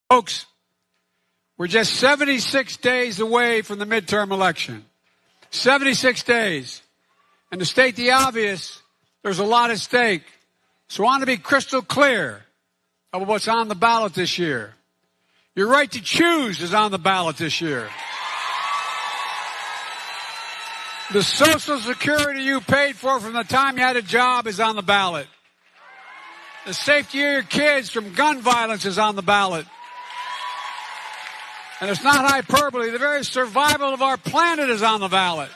Folks, we're just 76 days away from the midterm election. 76 days. And to state the obvious, there's a lot at stake. So I want to be crystal clear about what's on the ballot this year. Your right to choose is on the ballot this year. The Social Security you paid for from the time you had a job is on the ballot. The safety of your kids from gun violence is on the ballot. And it's not hyperbole. The very survival of our planet is on the ballot.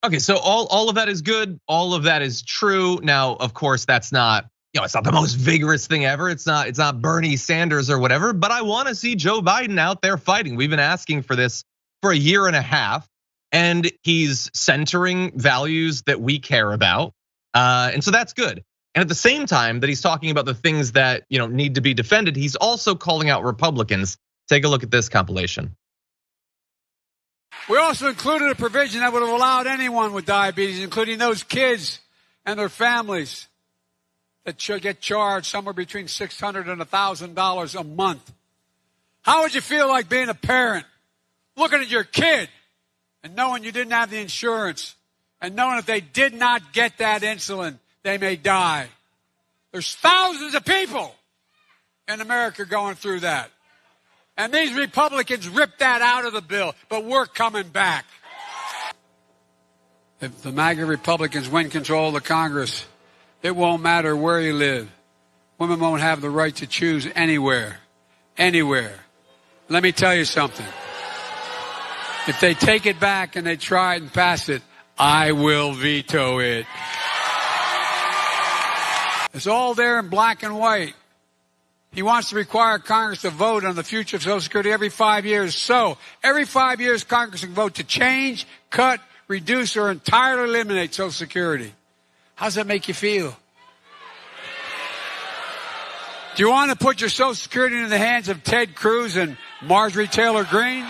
Okay, so all of that is good. All of that is true. Now, of course, that's not, it's not the most vigorous thing ever. It's not Bernie Sanders or whatever, but I want to see Joe Biden out there fighting. We've been asking for this for a year and a half, and he's centering values that we care about. And so that's good. And at the same time that he's talking about the things that need to be defended, he's also calling out Republicans. Take a look at this compilation. We also included a provision that would have allowed anyone with diabetes, including those kids and their families, that should get charged somewhere between $600 and $1,000 a month. How would you feel like being a parent, looking at your kid and knowing you didn't have the insurance, and knowing if they did not get that insulin, they may die? There's thousands of people in America going through that. And these Republicans ripped that out of the bill, but we're coming back. If the MAGA Republicans win control of the Congress, it won't matter where you live. Women won't have the right to choose anywhere. Anywhere. Let me tell you something. If they take it back and they try it and pass it, I will veto it. It's all there in black and white. He wants to require Congress to vote on the future of Social Security every 5 years. So every 5 years, Congress can vote to change, cut, reduce, or entirely eliminate Social Security. How does that make you feel? Do you want to put your Social Security into the hands of Ted Cruz and Marjorie Taylor Greene?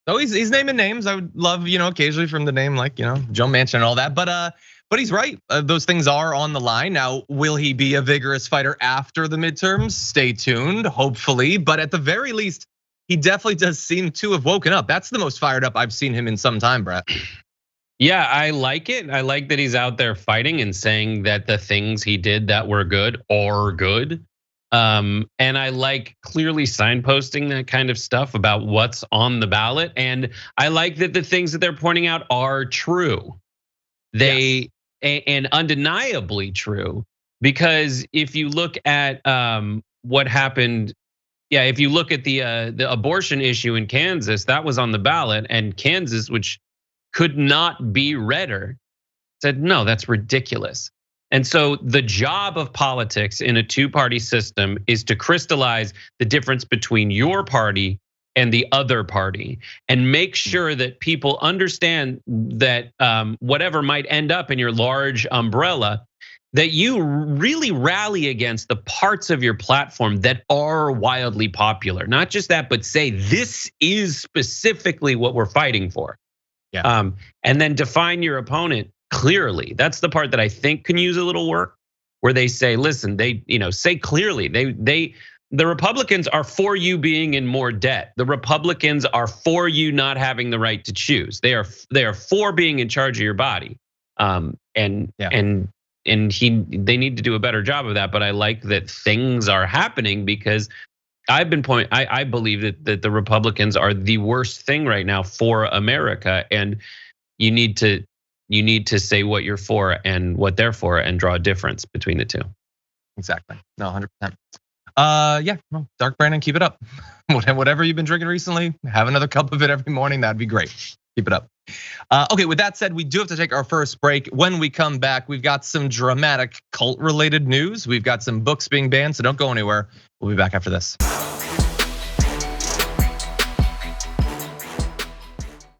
So he's naming names. I would love, occasionally from the name like, Joe Manchin and all that. But he's right. Those things are on the line. Now, will he be a vigorous fighter after the midterms? Stay tuned, hopefully. But at the very least, he definitely does seem to have woken up. That's the most fired up I've seen him in some time, Brett. Yeah, I like it. I like that he's out there fighting and saying that the things he did that were good are good. And I like clearly signposting that kind of stuff about what's on the ballot. And I like that the things that they're pointing out are true. And undeniably true, because if you look at what happened, if you look at the abortion issue in Kansas, that was on the ballot, and Kansas, which could not be redder, said no, that's ridiculous. And so the job of politics in a two-party system is to crystallize the difference between your party and the other party, and make sure that people understand that whatever might end up in your large umbrella, that you really rally against the parts of your platform that are wildly popular. Not just that, but say this is specifically what we're fighting for. Yeah. And then define your opponent clearly. That's the part that I think can use a little work, where they say, listen, they say clearly, the Republicans are for you being in more debt. The Republicans are for you not having the right to choose. They are for being in charge of your body. They need to do a better job of that. But I like that things are happening, because I believe that the Republicans are the worst thing right now for America, and you need to say what you're for and what they're for, and draw a difference between the two. Exactly. No, 100%. Dark Brandon, keep it up. Whatever you've been drinking recently, have another cup of it every morning. That'd be great. Keep it up. Okay, with that said, we do have to take our first break. When we come back, we've got some dramatic cult-related news. We've got some books being banned, so don't go anywhere. We'll be back after this.